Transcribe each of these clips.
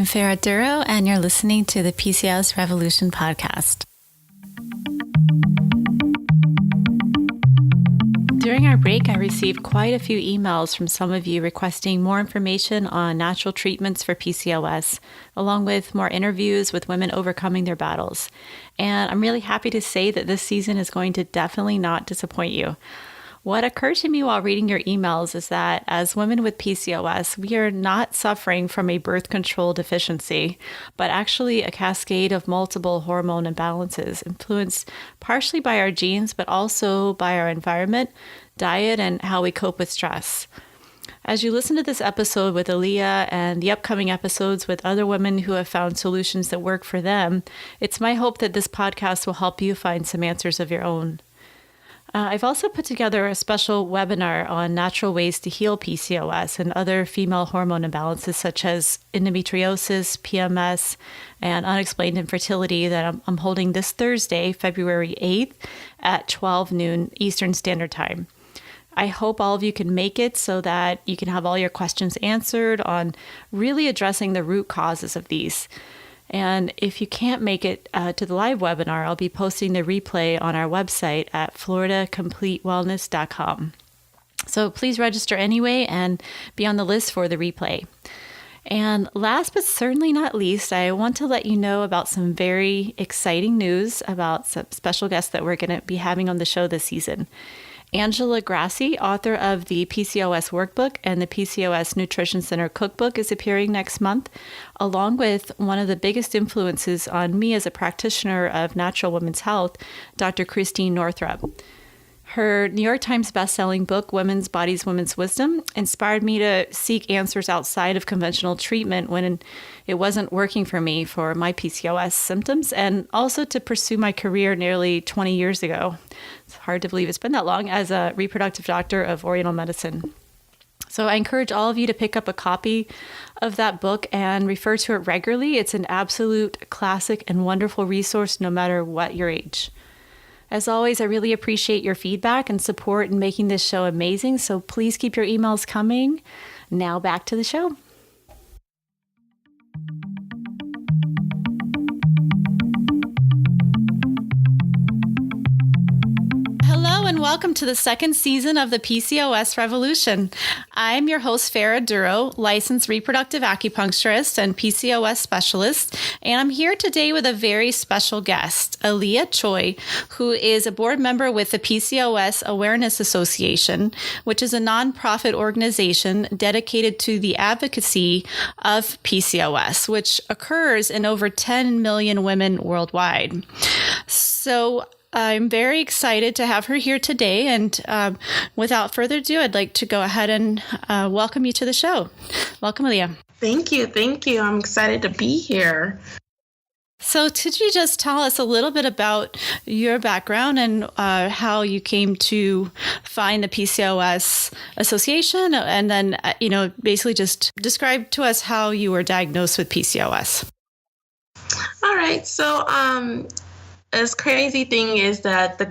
I'm Farah Duro, and you're listening to the PCOS Revolution podcast. During our break, I received quite a few emails from some of you requesting more information on natural treatments for PCOS, along with more interviews with women overcoming their battles. And I'm really happy to say that this season is going to definitely not disappoint you. What occurred to me while reading your emails is that as women with PCOS, we are not suffering from a birth control deficiency, but actually a cascade of multiple hormone imbalances influenced partially by our genes, but also by our environment, diet, and how we cope with stress. As you listen to this episode with Aaliyah and the upcoming episodes with other women who have found solutions that work for them, it's my hope that this podcast will help you find some answers of your own. I've also put together a special webinar on natural ways to heal PCOS and other female hormone imbalances such as endometriosis, PMS, and unexplained infertility that I'm holding this Thursday, February 8th at 12 noon Eastern Standard Time. I hope all of you can make it so that you can have all your questions answered on really addressing the root causes of these. And if you can't make it to the live webinar, I'll be posting the replay on our website at floridacompletewellness.com. So please register anyway and be on the list for the replay. And last but certainly not least, I want to let you know about some very exciting news about some special guests that we're going to be having on the show this season. Angela Grassi, author of the PCOS Workbook and the PCOS Nutrition Center Cookbook, is appearing next month, along with one of the biggest influences on me as a practitioner of natural women's health, Dr. Christine Northrup. Her New York Times bestselling book, Women's Bodies, Women's Wisdom, inspired me to seek answers outside of conventional treatment when it wasn't working for me for my PCOS symptoms, and also to pursue my career nearly 20 years ago. It's hard to believe it's been that long, as a reproductive doctor of Oriental medicine. So I encourage all of you to pick up a copy of that book and refer to it regularly. It's an absolute classic and wonderful resource no matter what your age. As always, I really appreciate your feedback and support in making this show amazing, so please keep your emails coming. Now back to the show. Hello and welcome to the second season of the PCOS Revolution. I'm your host, Farah Duro, licensed reproductive acupuncturist and PCOS specialist, and I'm here today with a very special guest, Aaliyah Choi, who is a board member with the PCOS Awareness Association, which is a nonprofit organization dedicated to the advocacy of PCOS, which occurs in over 10 million women worldwide. So I'm very excited to have her here today, and without further ado, I'd like to go ahead and welcome you to the show. Welcome, Aaliyah. Thank you. I'm excited to be here. So could you just tell us a little bit about your background and how you came to find the PCOS Association, and then, basically just describe to us how you were diagnosed with PCOS. All right. So, this crazy thing is that the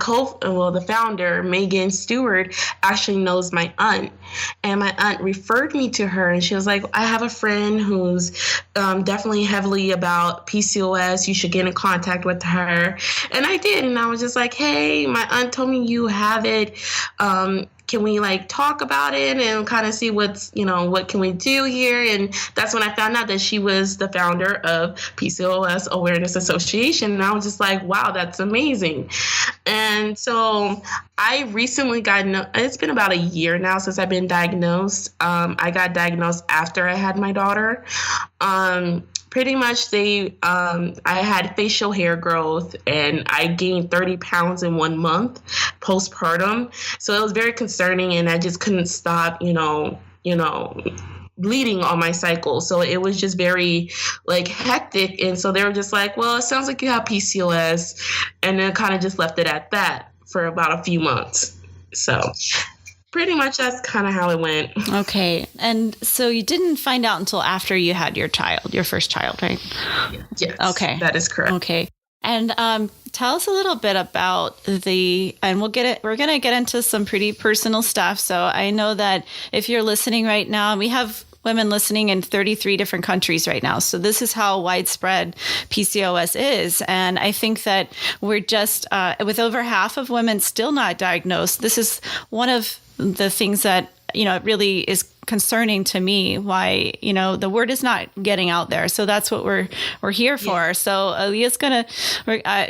founder, Megan Stewart, actually knows my aunt. And my aunt referred me to her, and she was like, I have a friend who's definitely heavily about PCOS. You should get in contact with her. And I did. And I was just like, hey, my aunt told me you have it. Can we talk about it and kind of see what can we do here? And that's when I found out that she was the founder of PCOS Awareness Association. And I was just like, wow, that's amazing. And so I recently it's been about a year now since I've been diagnosed. I got diagnosed after I had my daughter. Pretty much I had facial hair growth, and I gained 30 pounds in 1 month postpartum. So it was very concerning, and I just couldn't stop, bleeding on my cycle. So it was just very hectic. And so they were just like, well, it sounds like you have PCOS. And then kind of just left it at that for about a few months. So pretty much that's kind of how it went. Okay. And so you didn't find out until after you had your first child, right? Yes. Okay. That is correct. Okay. And tell us a little bit about and we're going to get into some pretty personal stuff. So I know that if you're listening right now, we have women listening in 33 different countries right now. So this is how widespread PCOS is. And I think that we're just, with over half of women still not diagnosed, this is one of the things that, it really is concerning to me, why, the word is not getting out there. So that's what we're here for. Yeah. So Aaliyah's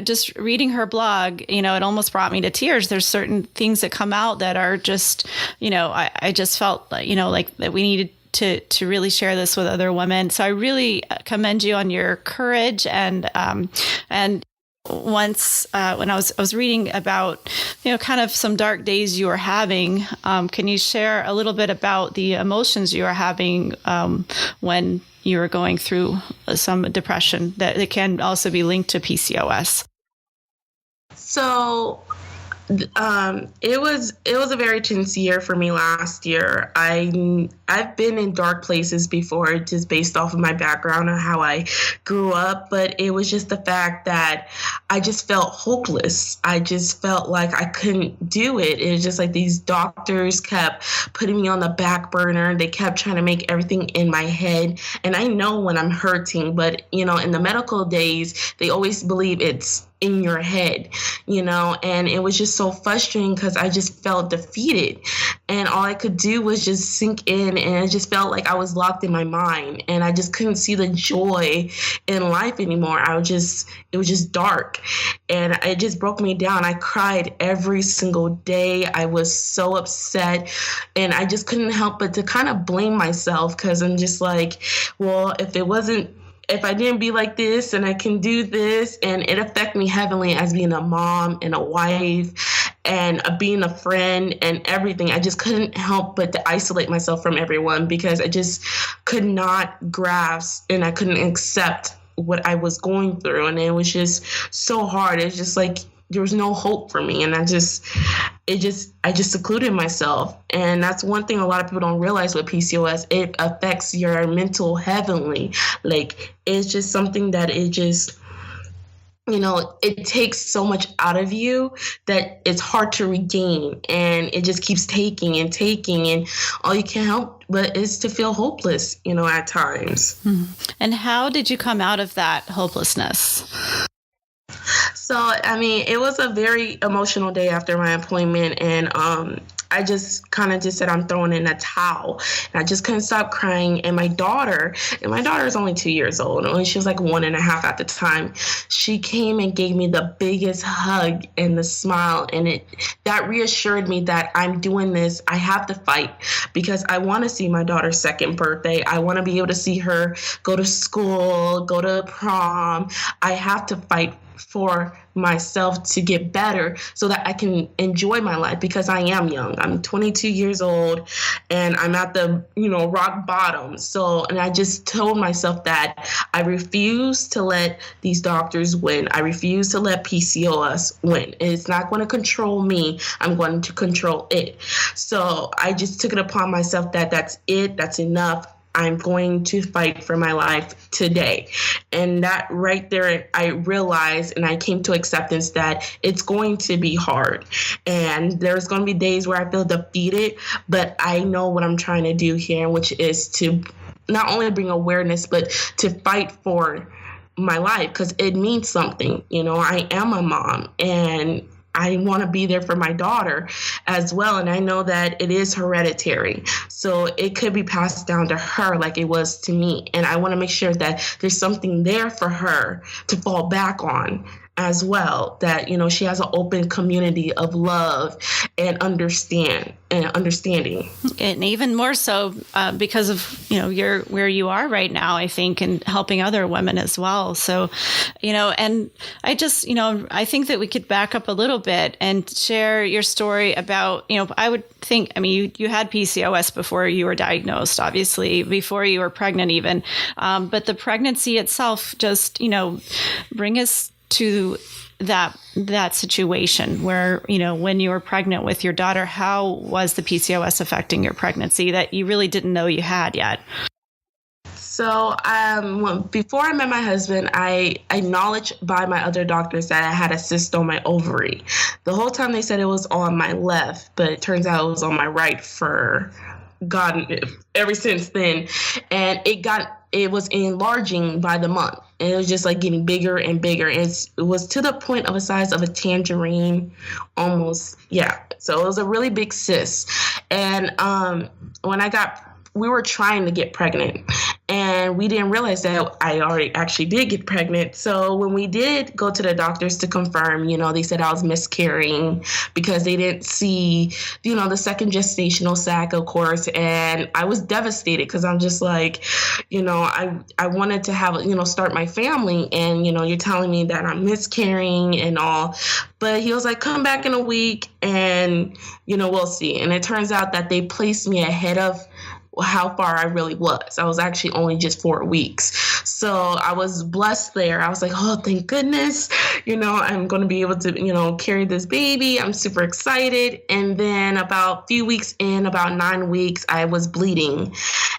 just reading her blog, it almost brought me to tears. There's certain things that come out that are just, I just felt like that we needed to really share this with other women. So I really commend you on your courage and once when I was reading about kind of some dark days you were having, can you share a little bit about the emotions you were having when you were going through some depression that it can also be linked to PCOS? So it was a very tense year for me last year. I've been in dark places before, just based off of my background and how I grew up, but it was just the fact that I just felt hopeless. I just felt like I couldn't do it. It was just like these doctors kept putting me on the back burner. They kept trying to make everything in my head. And I know when I'm hurting, but in the medical days, they always believe it's in your head, and it was just so frustrating because I just felt defeated, and all I could do was just sink in, and it just felt like I was locked in my mind, and I just couldn't see the joy in life anymore. It was just dark, and it just broke me down. I cried every single day. I was so upset, and I just couldn't help but to kind of blame myself, because I'm just like, well, if I didn't be like this and I can do this, and it affected me heavily as being a mom and a wife and being a friend and everything. I just couldn't help but to isolate myself from everyone, because I just could not grasp and I couldn't accept what I was going through. And it was just so hard. It's just like there was no hope for me. And I just secluded myself. And that's one thing a lot of people don't realize with PCOS. It affects your mental heavily. Like, it's just something that it just, it takes so much out of you that it's hard to regain. And it just keeps taking. And all you can help but is to feel hopeless, at times. And how did you come out of that hopelessness? So, it was a very emotional day after my appointment, and I just kind of just said I'm throwing in a towel, and I just couldn't stop crying. And my daughter is only 2 years old, and she was like 1.5 at the time. She came and gave me the biggest hug and the smile, and that reassured me that I'm doing this. I have to fight, because I want to see my daughter's second birthday. I want to be able to see her go to school, go to prom. I have to fight for myself to get better so that I can enjoy my life, because I am young. I'm 22 years old, and I'm at the, rock bottom. So, and I just told myself that I refuse to let these doctors win. I refuse to let PCOS win. It's not going to control me. I'm going to control it. So I just took it upon myself that that's it. That's enough. I'm going to fight for my life today. And that right there, I realized and I came to acceptance that it's going to be hard. And there's going to be days where I feel defeated, but I know what I'm trying to do here, which is to not only bring awareness, but to fight for my life, because it means something. I am a mom, and I want to be there for my daughter as well. And I know that it is hereditary. So it could be passed down to her like it was to me. And I want to make sure that there's something there for her to fall back on as well, that, she has an open community of love and understanding. And even more so because of, you're where you are right now, I think, and helping other women as well. So, and I just, I think that we could back up a little bit and share your story about, I would think, you had PCOS before you were diagnosed, obviously, before you were pregnant even. But the pregnancy itself just, bring us to that situation where, when you were pregnant with your daughter, how was the PCOS affecting your pregnancy that you really didn't know you had yet? So before I met my husband, I acknowledged by my other doctors that I had a cyst on my ovary. The whole time they said it was on my left, but it turns out it was on my right for gotten it ever since then. And it was enlarging by the month. And it was just like getting bigger and bigger. It was to the point of the size of a tangerine almost. Yeah. So it was a really big cyst. And we were trying to get pregnant, and we didn't realize that I already actually did get pregnant. So when we did go to the doctors to confirm, they said I was miscarrying because they didn't see, the second gestational sac, of course. And I was devastated because I'm just like, I wanted to have, start my family. And, you're telling me that I'm miscarrying and all. But he was like, come back in a week and, we'll see. And it turns out that they placed me ahead of how far I really was. I was actually only just 4 weeks. So I was blessed there. I was like, oh, thank goodness, I'm going to be able to, carry this baby. I'm super excited. And then about few weeks in, about 9 weeks, I was bleeding.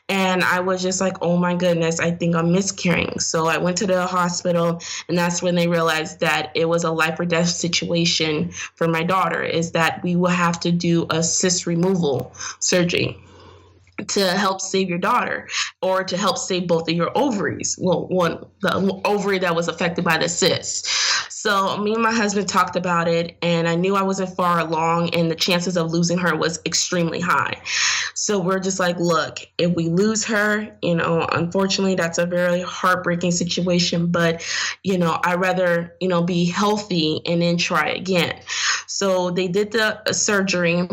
And I was just like, oh my goodness, I think I'm miscarrying. So I went to the hospital, and that's when they realized that it was a life or death situation for my daughter, is that we will have to do a cyst removal surgery to help save your daughter, or to help save both of your ovaries. Well, the ovary that was affected by the cyst. So me and my husband talked about it, and I knew I wasn't far along, and the chances of losing her was extremely high. So we're just like, look, if we lose her, unfortunately, that's a very heartbreaking situation, but, I'd rather, be healthy and then try again. So they did the surgery,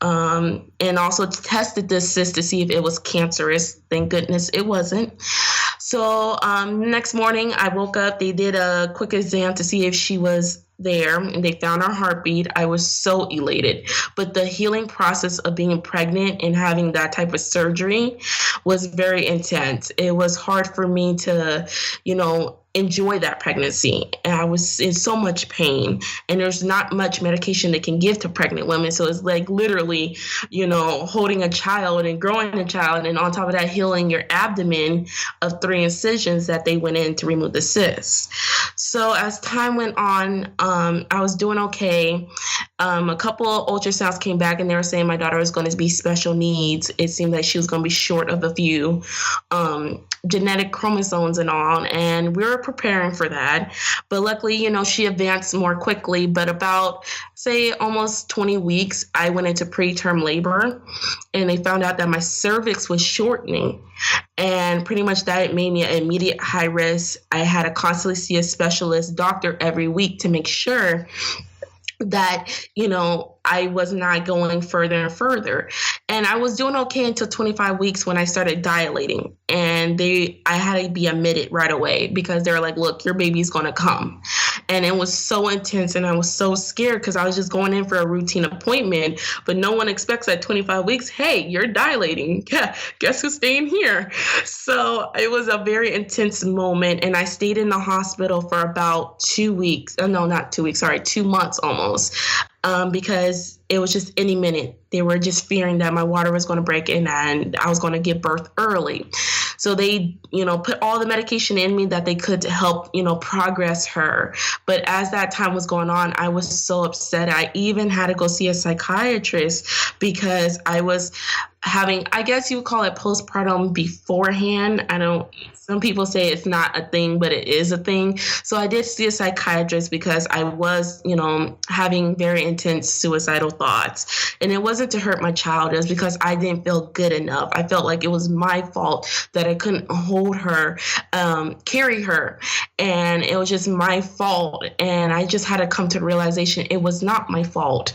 and also tested this cyst to see if it was cancerous. Thank goodness it wasn't. So next morning I woke up, they did a quick exam to see if she was there, and they found her heartbeat. I was so elated. But the healing process of being pregnant and having that type of surgery was very intense. It was hard for me to, enjoy that pregnancy. And I was in so much pain, and there's not much medication they can give to pregnant women. So it's like literally, holding a child and growing a child, and on top of that, healing your abdomen of 3 incisions that they went in to remove the cyst. So as time went on, I was doing okay. A couple of ultrasounds came back, and they were saying my daughter was going to be special needs. It seemed like she was going to be short of a few genetic chromosomes and all, and we were preparing for that. But luckily, she advanced more quickly. But about, say, almost 20 weeks, I went into preterm labor, and they found out that my cervix was shortening. And pretty much that made me an immediate high risk. I had to constantly see a specialist doctor every week to make sure that, I was not going further and further. And I was doing okay until 25 weeks when I started dilating. And I had to be admitted right away because they were like, look, your baby's going to come. And it was so intense, and I was so scared because I was just going in for a routine appointment. But no one expects at 25 weeks, hey, you're dilating. Yeah, guess who's staying here? So it was a very intense moment. And I stayed in the hospital for about 2 weeks. No, not 2 weeks. Sorry, 2 months almost. Because it was just any minute. They were just fearing that my water was going to break and I was going to give birth early. So they, put all the medication in me that they could to help, progress her. But as that time was going on, I was so upset. I even had to go see a psychiatrist because I was having, I guess you would call it postpartum beforehand. Some people say it's not a thing, but it is a thing. So I did see a psychiatrist because I was, having very intense suicidal thoughts. And it wasn't to hurt my child. It was because I didn't feel good enough. I felt like it was my fault that I couldn't hold her, carry her. And it was just my fault. And I just had to come to the realization it was not my fault.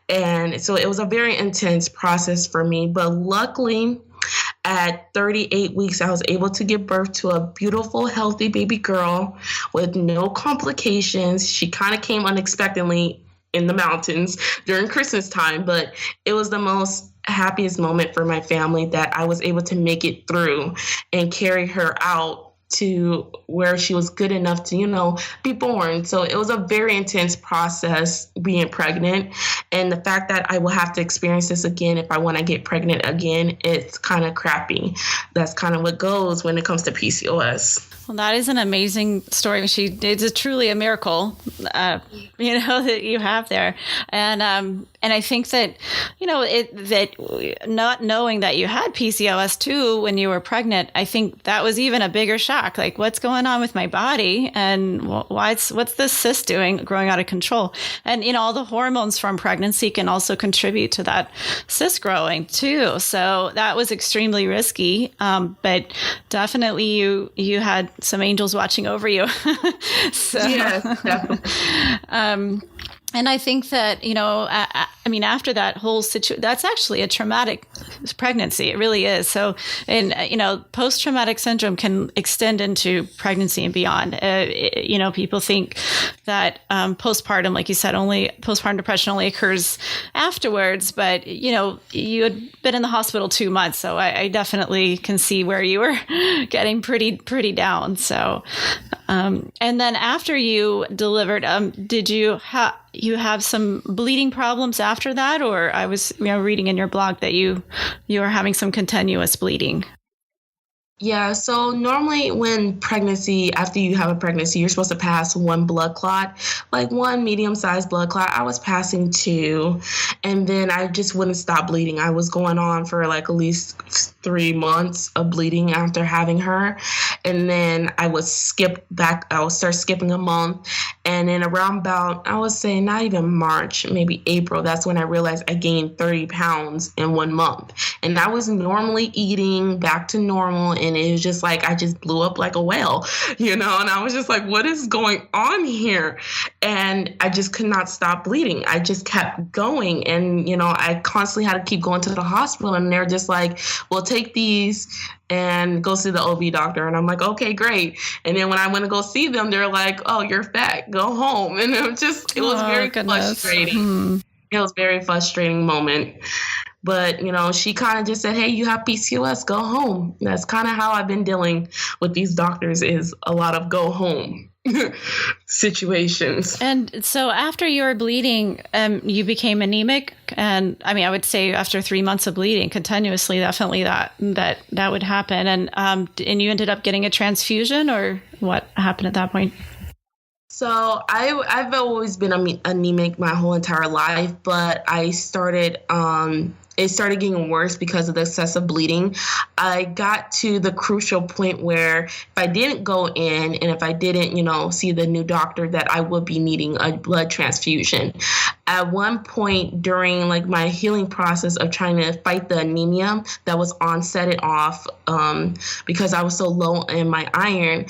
And so it was a very intense process for me. But luckily, at 38 weeks, I was able to give birth to a beautiful, healthy baby girl with no complications. She kind of came unexpectedly in the mountains during Christmas time, but it was the most happiest moment for my family that I was able to make it through and carry her out to where she was good enough to, be born. So it was a very intense process being pregnant. And the fact that I will have to experience this again if I want to get pregnant again, it's kind of crappy. That's kind of what goes when it comes to PCOS. Well, that is an amazing story. It's truly a miracle, that you have there. And I think that, that not knowing that you had PCOS too when you were pregnant, I think that was even a bigger shock. Like, what's going on with my body, and what's this cyst doing, growing out of control? And all the hormones from pregnancy can also contribute to that cyst growing too. So that was extremely risky. But definitely you had some angels watching over you. So, yes, definitely. And I think that, after that whole situation, that's actually a traumatic pregnancy. It really is. So, and, post-traumatic syndrome can extend into pregnancy and beyond. People think that postpartum, like you said, postpartum depression only occurs afterwards. But, you had been in the hospital 2 months. So I definitely can see where you were getting pretty down. So, and then after you delivered, did you have some bleeding problems after that? Or I was reading in your blog that you were having some continuous bleeding. Yeah, so normally after you have a pregnancy, you're supposed to pass one blood clot, like one medium-sized blood clot. I was passing two, and then I just wouldn't stop bleeding. I was going on for like at least 3 months of bleeding after having her. And then I would start skipping a month. And then around about, I would say not even March, maybe April, that's when I realized I gained 30 pounds in 1 month. And I was normally eating back to normal, and it was just like I just blew up like a whale, and I was just like, what is going on here? And I just could not stop bleeding. I just kept going. And, I constantly had to keep going to the hospital, and they're just like, well, take these and go see the OB doctor. And I'm like, okay, great. And then when I went to go see them, they're like, oh, you're fat, go home. And it was very frustrating. It was a very frustrating moment. But, she kind of just said, hey, you have PCOS, go home. That's kind of how I've been dealing with these doctors, is a lot of go home situations. And so after you were bleeding, you became anemic. And I would say after 3 months of bleeding continuously, definitely that would happen. And you ended up getting a transfusion, or what happened at that point? So I've always been anemic my whole entire life, but it started getting worse because of the excessive bleeding. I got to the crucial point where if I didn't go in and if I didn't, see the new doctor, that I would be needing a blood transfusion. At one point during my healing process of trying to fight the anemia that was onsetting off because I was so low in my iron,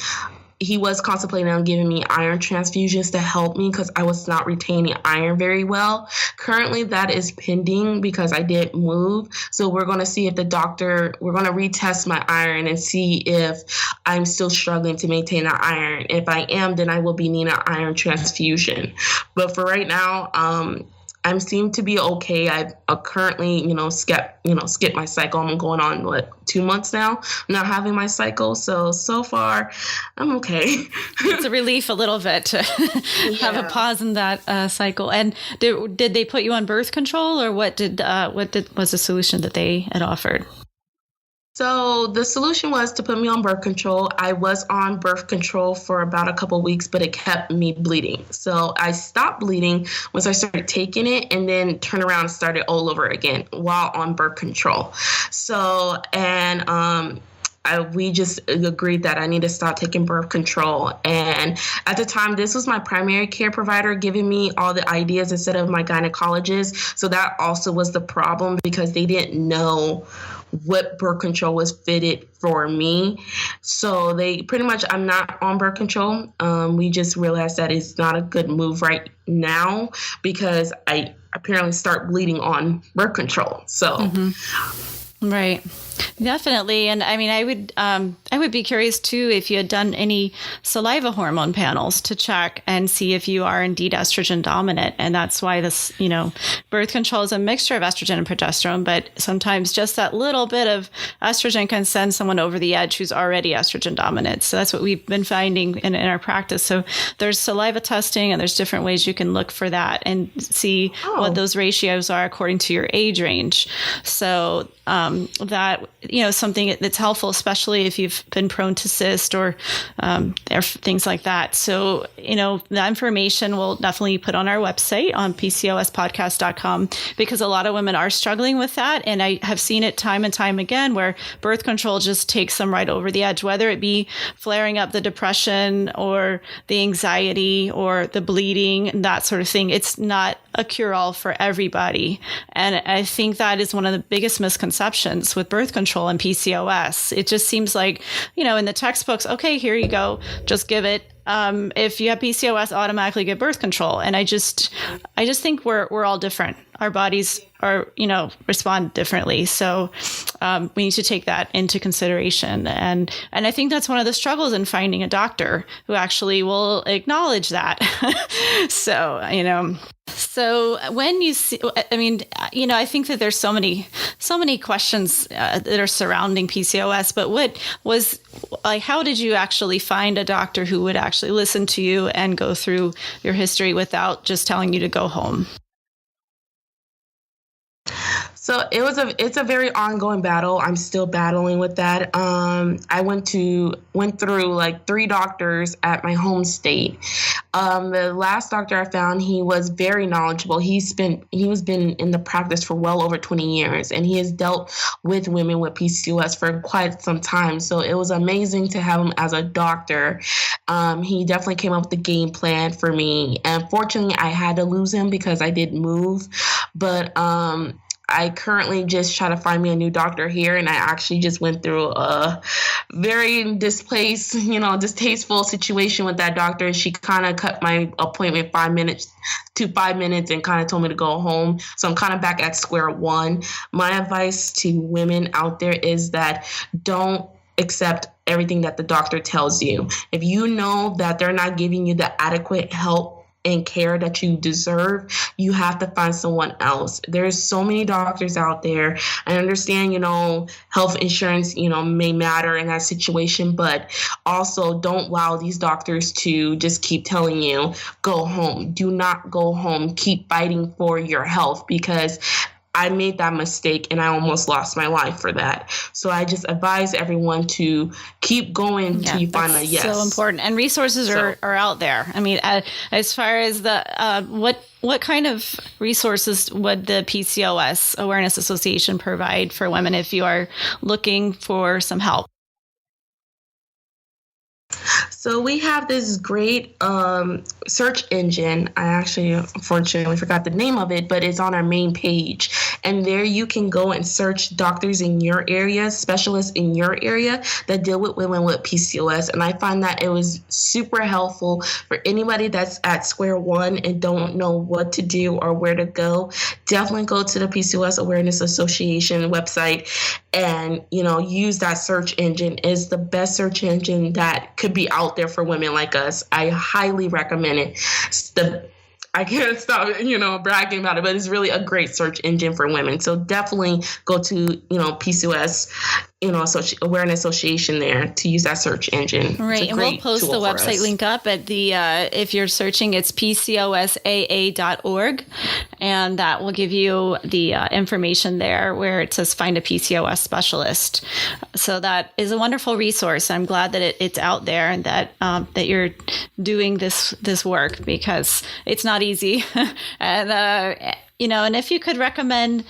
he was contemplating on giving me iron transfusions to help me because I was not retaining iron very well. Currently, that is pending because I didn't move. So we're going to see if we're going to retest my iron and see if I'm still struggling to maintain that iron. If I am, then I will be needing an iron transfusion. But for right now, I seem to be okay. I've currently, skipped my cycle. I'm going on 2 months now, not having my cycle. So far, I'm okay. It's a relief a little bit to have a pause in that cycle. And did they put you on birth control, or what was the solution that they had offered? So the solution was to put me on birth control. I was on birth control for about a couple of weeks, but it kept me bleeding. So I stopped bleeding once I started taking it, and then turned around and started all over again while on birth control. So, we just agreed that I need to stop taking birth control. And at the time, this was my primary care provider giving me all the ideas instead of my gynecologist. So that also was the problem, because they didn't know what birth control was fitted for me. So they pretty much, I'm not on birth control. We just realized that it's not a good move right now because I apparently start bleeding on birth control. So. Mm-hmm. Right. Definitely. And I would be curious too if you had done any saliva hormone panels to check and see if you are indeed estrogen dominant. And that's why this, birth control is a mixture of estrogen and progesterone, but sometimes just that little bit of estrogen can send someone over the edge who's already estrogen dominant. So that's what we've been finding in our practice. So there's saliva testing, and there's different ways you can look for that and see what those ratios are according to your age range. So that something that's helpful, especially if you've been prone to cyst or things like that. So, the information we'll definitely put on our website on PCOSpodcast.com, because a lot of women are struggling with that. And I have seen it time and time again where birth control just takes them right over the edge, whether it be flaring up the depression or the anxiety or the bleeding, that sort of thing. It's not a cure-all for everybody. And I think that is one of the biggest misconceptions with birth control and PCOS. It just seems like, in the textbooks, okay, here you go, just give it. If you have PCOS, automatically get birth control. And I just think we're all different. Our bodies are, respond differently. So we need to take that into consideration. And I think that's one of the struggles in finding a doctor who actually will acknowledge that. So when you see, I think that there's so many questions that are surrounding PCOS, but how did you actually find a doctor who would actually listen to you and go through your history without just telling you to go home? So it's a very ongoing battle. I'm still battling with that. I went through like 3 doctors at my home state. The last doctor I found, he was very knowledgeable. He's been in the practice for well over 20 years, and he has dealt with women with PCOS for quite some time. So it was amazing to have him as a doctor. He definitely came up with a game plan for me. And fortunately, I had to lose him because I did move, but I currently just try to find me a new doctor here, and I actually just went through a very distasteful situation with that doctor. She kind of cut my appointment 5 minutes and kind of told me to go home. So I'm kind of back at square one. My advice to women out there is that don't accept everything that the doctor tells you. If you know that they're not giving you the adequate help and care that you deserve, you have to find someone else. There's so many doctors out there. I understand, health insurance, may matter in that situation, but also don't allow these doctors to just keep telling you, go home. Do not go home. Keep fighting for your health, because I made that mistake and I almost lost my life for that. So I just advise everyone to keep going until you find a yes. So important. And resources are out there. I mean, as far as the what kind of resources would the PCOS Awareness Association provide for women if you are looking for some help? So we have this great search engine. I actually, unfortunately, forgot the name of it, but it's on our main page. And there you can go and search doctors in your area, specialists in your area that deal with women with PCOS. And I find that it was super helpful for anybody that's at square one and don't know what to do or where to go. Definitely go to the PCOS Awareness Association website and, use that search engine. It's the best search engine that could be out there for women like us. I highly recommend it. I can't stop, bragging about it, but it's really a great search engine for women. So definitely go to, PCOS, Awareness Association there to use that search engine. Right. And we'll post the website link up at the, if you're searching, it's PCOSAA.org. And that will give you the information there where it says find a PCOS specialist. So that is a wonderful resource. I'm glad that it's out there and that you're doing this work, because it's not easy. And, and if you could recommend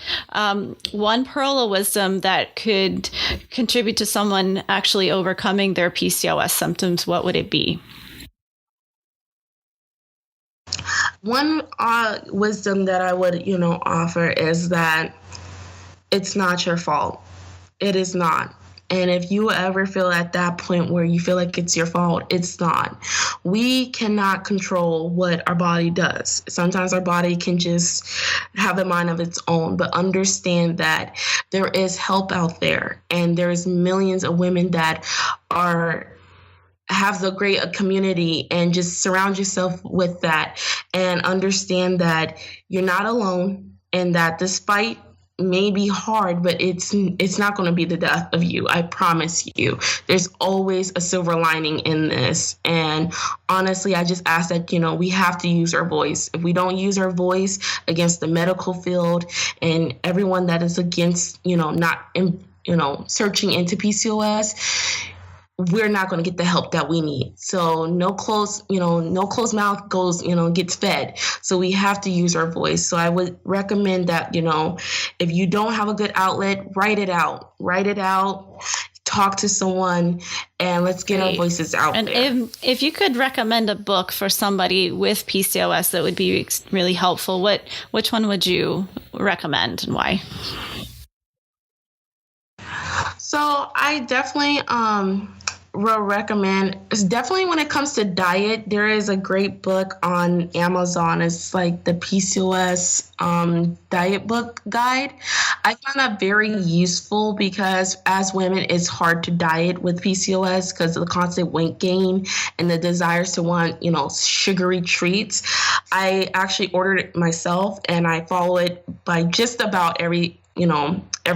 one pearl of wisdom that could contribute to someone actually overcoming their PCOS symptoms, what would it be? One wisdom that I would, offer is that it's not your fault. It is not. And if you ever feel at that point where you feel like it's your fault, it's not. We cannot control what our body does. Sometimes our body can just have a mind of its own, but understand that there is help out there, and there's millions of women that have the great community, and just surround yourself with that and understand that you're not alone, and that this fight may be hard, but it's not going to be the death of you. I promise you. There's always a silver lining in this. And honestly, I just ask that, we have to use our voice. If we don't use our voice against the medical field and everyone that is against, not searching into PCOS, we're not going to get the help that we need. So no closed mouth gets fed. So we have to use our voice. So I would recommend that, if you don't have a good outlet, write it out, talk to someone, and let's get our voices out there. And if you could recommend a book for somebody with PCOS that would be really helpful, which one would you recommend and why? So I definitely will recommend, definitely when it comes to diet, there is a great book on Amazon. It's like the PCOS diet book guide. I find that very useful because as women, it's hard to diet with PCOS because of the constant weight gain and the desires to want, sugary treats. I actually ordered it myself and I follow it by just about every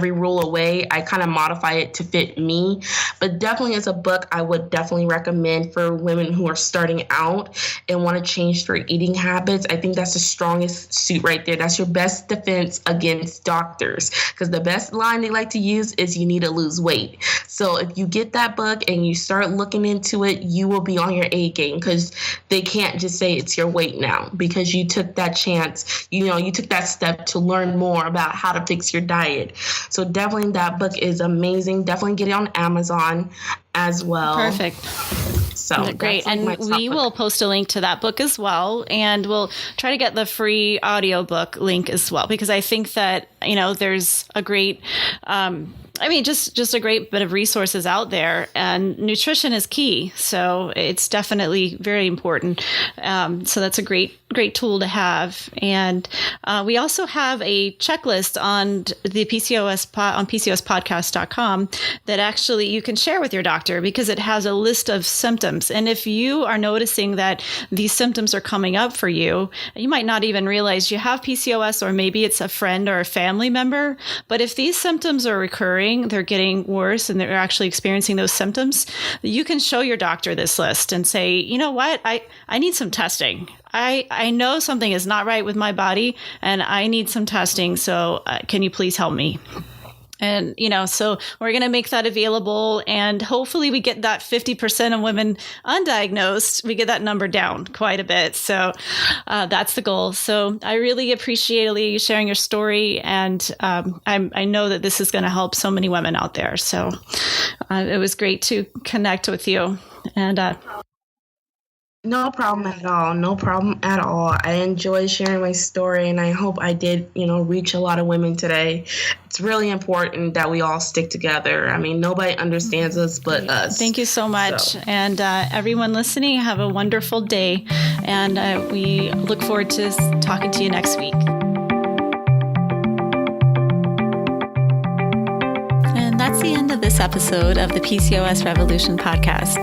rule away. I kind of modify it to fit me, but definitely it's a book I would definitely recommend for women who are starting out and want to change their eating habits. I think that's the strongest suit right there. That's your best defense against doctors, because the best line they like to use is you need to lose weight. So if you get that book and you start looking into it, you will be on your A game, because they can't just say it's your weight now because you took that chance. You took that step to learn more about how to fix your diet. So definitely that book is amazing. Definitely get it on Amazon as well. Perfect. So great. And we will post a link to that book as well. And we'll try to get the free audiobook link as well, because I think that, there's a great, just a great bit of resources out there, and nutrition is key. So it's definitely very important. So that's a great tool to have. And we also have a checklist on the on PCOSpodcast.com that actually you can share with your doctor, because it has a list of symptoms. And if you are noticing that these symptoms are coming up for you, you might not even realize you have PCOS, or maybe it's a friend or a family member. But if these symptoms are recurring, they're getting worse, and they're actually experiencing those symptoms, you can show your doctor this list and say, you know what, I need some testing. I know something is not right with my body and I need some testing. So can you please help me? And, so we're going to make that available, and hopefully we get that 50% of women undiagnosed. We get that number down quite a bit. So that's the goal. So I really appreciate, Aaliyah, you sharing your story. And I know that this is going to help so many women out there. So it was great to connect with you. And no problem at all. No problem at all. I enjoy sharing my story, and I hope I did, reach a lot of women today. It's really important that we all stick together. I mean, nobody understands us but us. Thank you so much. So. And everyone listening, have a wonderful day. And we look forward to talking to you next week. That's the end of this episode of the PCOS Revolution podcast.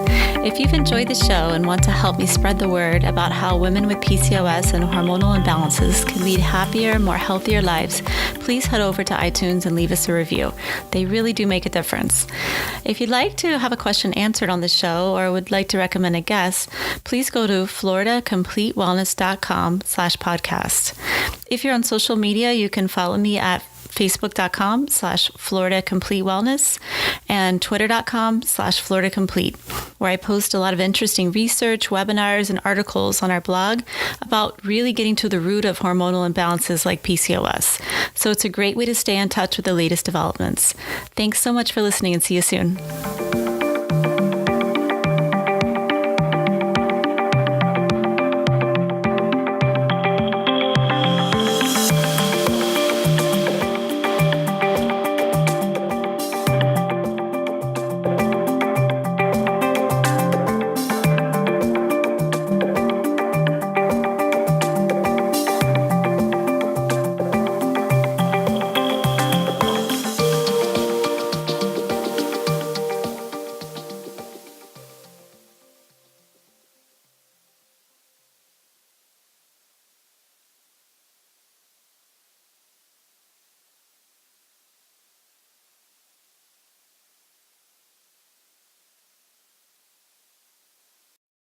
If you've enjoyed the show and want to help me spread the word about how women with PCOS and hormonal imbalances can lead happier, more healthier lives, please head over to iTunes and leave us a review. They really do make a difference. If you'd like to have a question answered on the show or would like to recommend a guest, please go to floridacompletewellness.com/podcast. If you're on social media, you can follow me at facebook.com/Florida Complete Wellness and twitter.com/Florida Complete, where I post a lot of interesting research, webinars, and articles on our blog about really getting to the root of hormonal imbalances like PCOS. So it's a great way to stay in touch with the latest developments. Thanks so much for listening, and see you soon.